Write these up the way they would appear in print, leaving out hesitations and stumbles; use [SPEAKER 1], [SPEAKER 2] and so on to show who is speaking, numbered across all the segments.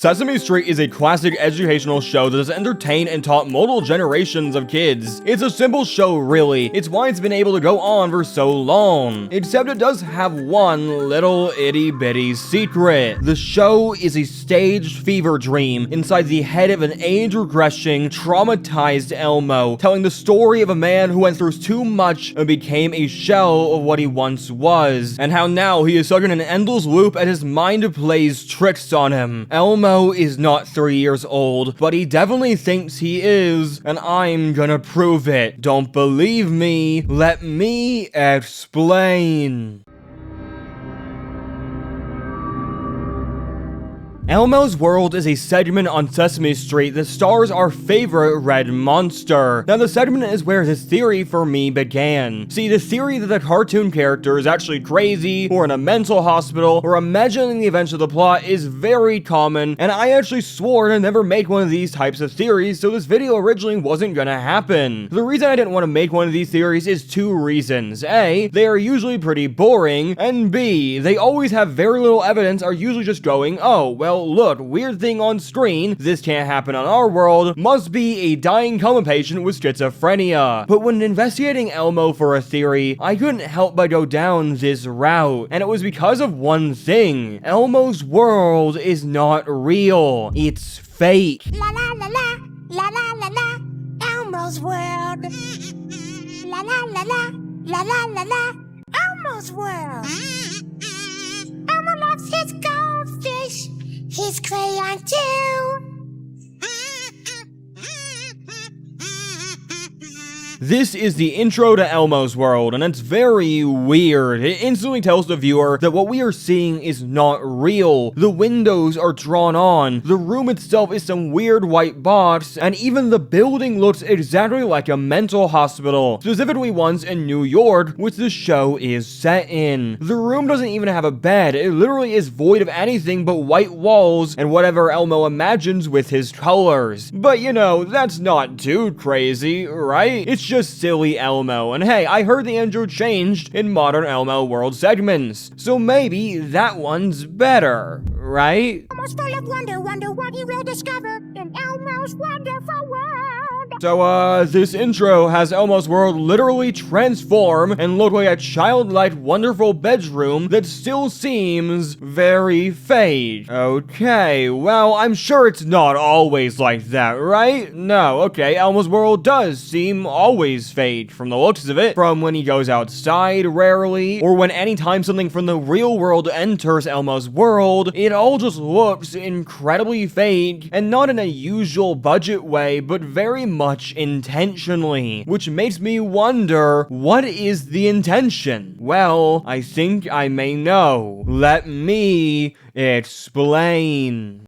[SPEAKER 1] Sesame Street is a classic educational show that has entertained and taught multiple generations of kids. It's a simple show, really. It's why it's been able to go on for so long. Except it does have one little itty-bitty secret. The show is a staged fever dream inside the head of an age-regressing, traumatized Elmo, telling the story of a man who went through too much and became a shell of what he once was, and how now he is stuck in an endless loop and his mind plays tricks on him. Elmo is not 3 years old, but he definitely thinks he is, and I'm gonna prove it. Don't believe me? Let me explain. Elmo's World is a segment on Sesame Street that stars our favorite red monster. Now, the segment is where this theory for me began. See, the theory that the cartoon character is actually crazy, or in a mental hospital, or imagining the events of the plot is very common, and I actually swore to never make one of these types of theories, so this video originally wasn't gonna happen. The reason I didn't want to make one of these theories is two reasons. A, they are usually pretty boring, and B, they always have very little evidence, are usually just going, oh, well, look, weird thing on screen, this can't happen on our world, must be a dying coma patient with schizophrenia. But when investigating Elmo for a theory, I couldn't help but go down this route, and it was because of one thing. Elmo's world is not real, it's fake.
[SPEAKER 2] La la la la, la la la la, Elmo's world. La la la la, la la la la, Elmo's world. Elmo loves his goldfish, his crayon too.
[SPEAKER 1] This is the intro to Elmo's World, and it's very weird. It instantly tells the viewer that what we are seeing is not real. The windows are drawn on, the room itself is some weird white box, and even the building looks exactly like a mental hospital, specifically ones in New York, which the show is set in. The room doesn't even have a bed, it literally is void of anything but white walls and whatever Elmo imagines with his colors. But you know, that's not too crazy, right? It's just silly Elmo, and hey, I heard the intro changed in modern Elmo World segments, so maybe that one's better, right?
[SPEAKER 2] Elmo's full of wonder, wonder what he will discover in Elmo's wonderful world.
[SPEAKER 1] So, this intro has Elmo's World literally transform and look like a childlike, wonderful bedroom that still seems very fake. Okay, well, I'm sure it's not always like that, right? No, okay, Elmo's World does seem always fake from the looks of it, from when he goes outside rarely, or when anytime something from the real world enters Elmo's World, it all just looks incredibly fake, and not in a usual budget way, but very much intentionally, which makes me wonder, what is the intention? Well, I think I may know. Let me explain.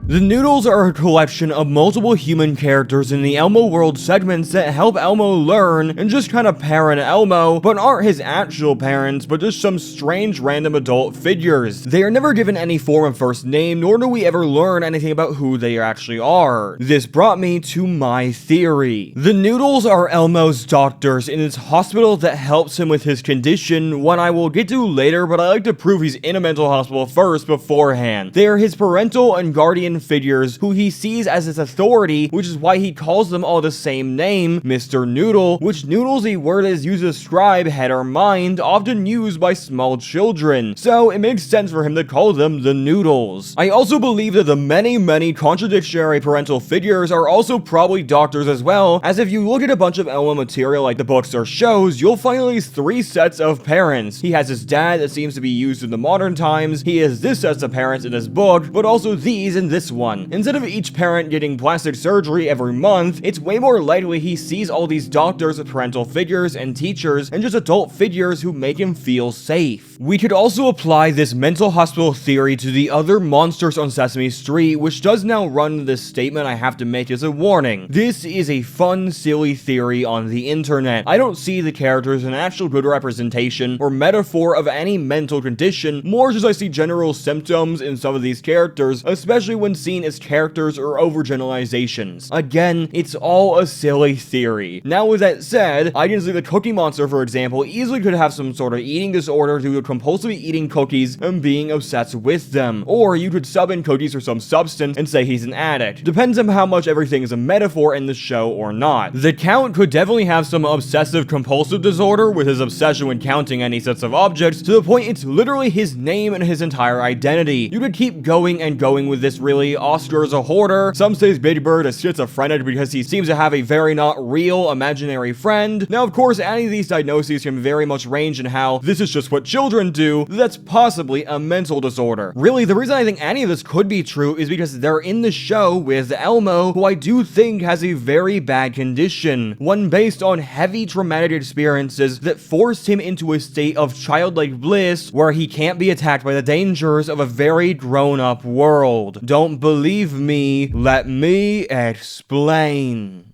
[SPEAKER 1] The Noodles are a collection of multiple human characters in the Elmo World segments that help Elmo learn and just kind of parent Elmo, but aren't his actual parents, but just some strange random adult figures. They are never given any form of first name, nor do we ever learn anything about who they actually are. This brought me to my theory. The Noodles are Elmo's doctors in his hospital that helps him with his condition, one I will get to later, but I like to prove he's in a mental hospital first beforehand. They are his parental and guardian figures who he sees as his authority, which is why he calls them all the same name, Mr. Noodle, which noodle's a word that is used to describe head or mind, often used by small children, so it makes sense for him to call them the Noodles. I also believe that the many contradictory parental figures are also probably doctors as well, as if you look at a bunch of Elmo material like the books or shows, you'll find at least 3 sets of parents. He has his dad that seems to be used in the modern times, he has this set of parents in his book, but also these in this one. Instead of each parent getting plastic surgery every month, it's way more likely he sees all these doctors as parental figures and teachers and just adult figures who make him feel safe. We could also apply this mental hospital theory to the other monsters on Sesame Street, which does now run this statement I have to make as a warning. This is a fun, silly theory on the internet. I don't see the characters as an actual good representation or metaphor of any mental condition, more just I see general symptoms in some of these characters, especially when often seen as characters or overgeneralizations. Again, it's all a silly theory. Now with that said, I can see the Cookie Monster, for example, easily could have some sort of eating disorder due to compulsively eating cookies and being obsessed with them. Or you could sub in cookies for some substance and say he's an addict. Depends on how much everything is a metaphor in the show or not. The Count could definitely have some obsessive compulsive disorder with his obsession with counting any sets of objects to the point it's literally his name and his entire identity. You could keep going and going with this really. Oscar's a hoarder. Some say Big Bird is schizophrenic because he seems to have a very not real imaginary friend. Now of course any of these diagnoses can very much range in how this is just what children do, that's possibly a mental disorder. Really, the reason I think any of this could be true is because they're in the show with Elmo, who I do think has a very bad condition, one based on heavy traumatic experiences that forced him into a state of childlike bliss where he can't be attacked by the dangers of a very grown-up world. Don't believe me? Let me explain.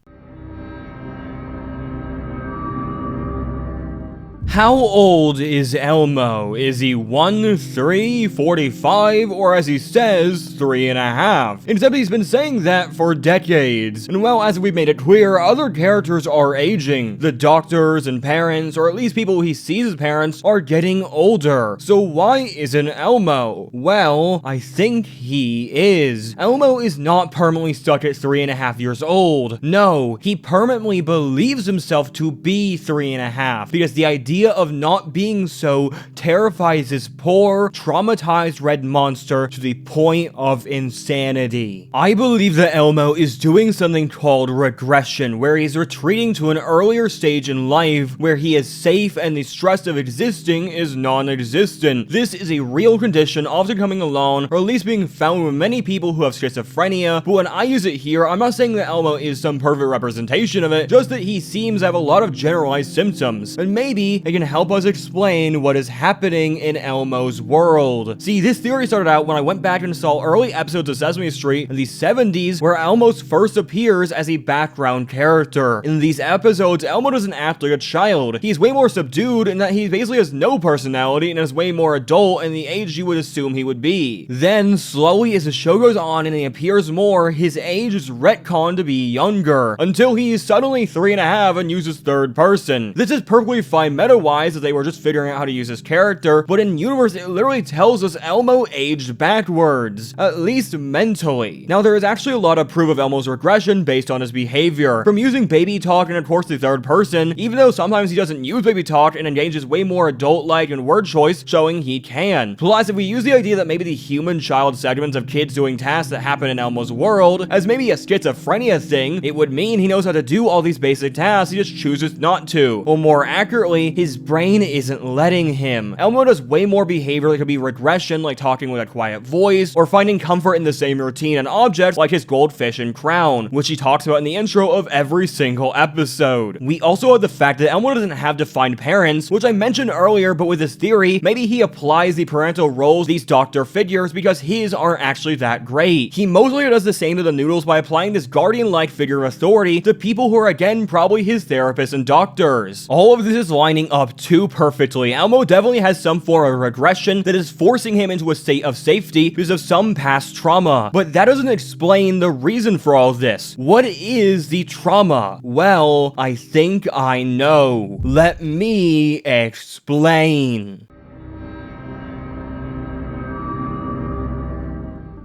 [SPEAKER 1] How old is Elmo? Is he 1, 3, 45, or as he says, 3.5? Except he's been saying that for decades. And well, as we've made it clear, other characters are aging. The doctors and parents, or at least people he sees as parents, are getting older. So why isn't Elmo? Well, I think he is. Elmo is not permanently stuck at 3.5 years old. No, he permanently believes himself to be 3.5 because the idea of not being so terrifies this poor, traumatized red monster to the point of insanity. I believe that Elmo is doing something called regression, where he's retreating to an earlier stage in life where he is safe and the stress of existing is non-existent. This is a real condition often coming along, or at least being found with many people who have schizophrenia, but when I use it here, I'm not saying that Elmo is some perfect representation of it, just that he seems to have a lot of generalized symptoms, and maybe it can help us explain what is happening in Elmo's world. See, this theory started out when I went back and saw early episodes of Sesame Street in the 70s where Elmo first appears as a background character. In these episodes, Elmo doesn't act like a child. He's way more subdued in that he basically has no personality and is way more adult in the age you would assume he would be. Then, slowly as the show goes on and he appears more, his age is retconned to be younger, until he is suddenly 3.5 and uses third person. This is perfectly fine meta-wise as they were just figuring out how to use his character, but in universe it literally tells us Elmo aged backwards, at least mentally. Now there is actually a lot of proof of Elmo's regression based on his behavior, from using baby talk and of course the third person, even though sometimes he doesn't use baby talk and engages way more adult-like in word choice, showing he can. Plus, if we use the idea that maybe the human child segments of kids doing tasks that happen in Elmo's world as maybe a schizophrenia thing, it would mean he knows how to do all these basic tasks, he just chooses not to. Or more accurately, his brain isn't letting him. Elmo does way more behavior that could be regression, like talking with a quiet voice, or finding comfort in the same routine and objects like his goldfish and crown, which he talks about in the intro of every single episode. We also have the fact that Elmo doesn't have defined parents, which I mentioned earlier, but with this theory, maybe he applies the parental roles these doctor figures because his aren't actually that great. He mostly does the same to the Noodles by applying this guardian-like figure of authority to people who are again probably his therapists and doctors. All of this is lining up too perfectly. Elmo definitely has some form of regression that is forcing him into a state of safety because of some past trauma. But that doesn't explain the reason for all this. What is the trauma? Well, I think I know. Let me explain.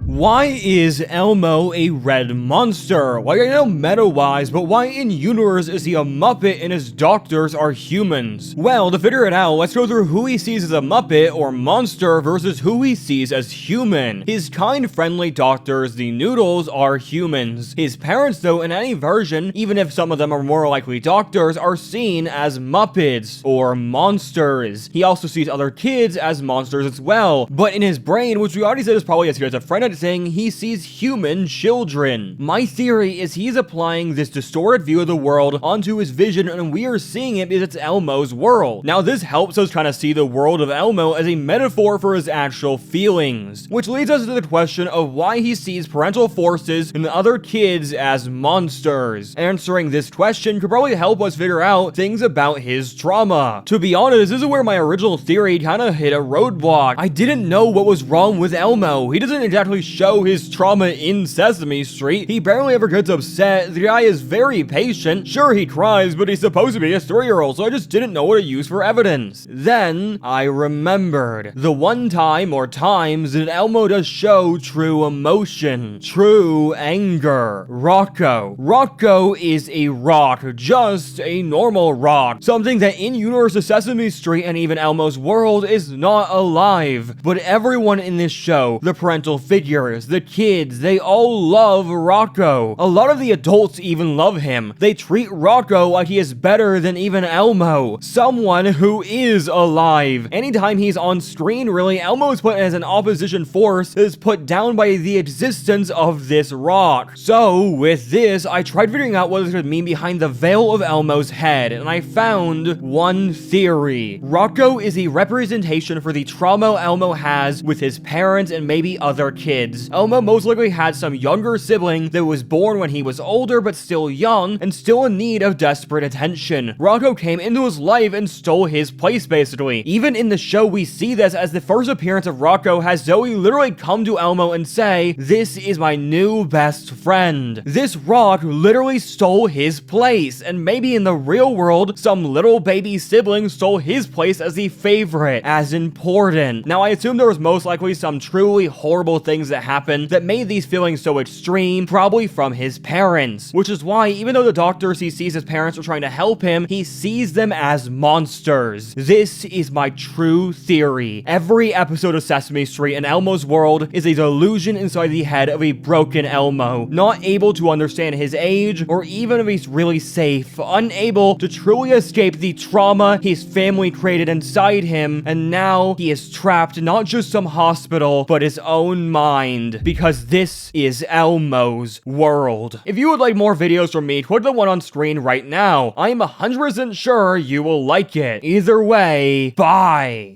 [SPEAKER 1] Why is Elmo a red monster? Like, I know meta-wise, but why in universe is he a Muppet and his doctors are humans? Well, to figure it out, let's go through who he sees as a Muppet or monster versus who he sees as human. His kind, friendly doctors, the Noodles, are humans. His parents, though, in any version, even if some of them are more likely doctors, are seen as Muppets or monsters. He also sees other kids as monsters as well, but in his brain, which we already said is probably a schizophrenic thing, he sees human children. My theory is he's applying this distorted view of the world onto his vision, and we are seeing it because it's Elmo's world. Now this helps us kind of see the world of Elmo as a metaphor for his actual feelings, which leads us to the question of why he sees parental forces and other kids as monsters. Answering this question could probably help us figure out things about his trauma. To be honest, this is where my original theory kind of hit a roadblock. I didn't know what was wrong with Elmo. He doesn't exactly show his trauma in Sesame Street. He barely ever gets upset. The guy is very patient. Sure, he cries, but he's supposed to be a 3-year-old, so I just didn't know what to use for evidence. Then, I remembered. The one time or times that Elmo does show true emotion, true anger. Rocco. Rocco is a rock, just a normal rock. Something that in universe of Sesame Street and even Elmo's world is not alive. But everyone in this show, the parental figures, the kids, they all love Rocco. A lot of the adults even love him. They treat Rocco like he is better than even Elmo. Someone who is alive. Anytime he's on screen, really, Elmo is put as an opposition force that is put down by the existence of this rock. So, with this, I tried figuring out what this could mean behind the veil of Elmo's head, and I found one theory. Rocco is a representation for the trauma Elmo has with his parents and maybe other kids. Elmo most likely had some younger sibling that was born when he was older but still young and still in need of desperate attention. Rocco came into his life and stole his place basically. Even in the show we see this, as the first appearance of Rocco has Zoe literally come to Elmo and say, "This is my new best friend." This rock literally stole his place, and maybe in the real world, some little baby sibling stole his place as the favorite, as important. Now I assume there was most likely some truly horrible things that happened that made these feelings so extreme, probably from his parents. Which is why, even though the doctor sees his parents are trying to help him, he sees them as monsters. This is my true theory. Every episode of Sesame Street and Elmo's world is a delusion inside the head of a broken Elmo, not able to understand his age, or even if he's really safe, unable to truly escape the trauma his family created inside him, and now he is trapped in not just some hospital, but his own mind, because this is Elmo's world. If you would like more videos from me, click the one on screen right now. I am 100% sure you will like it. Either way, bye!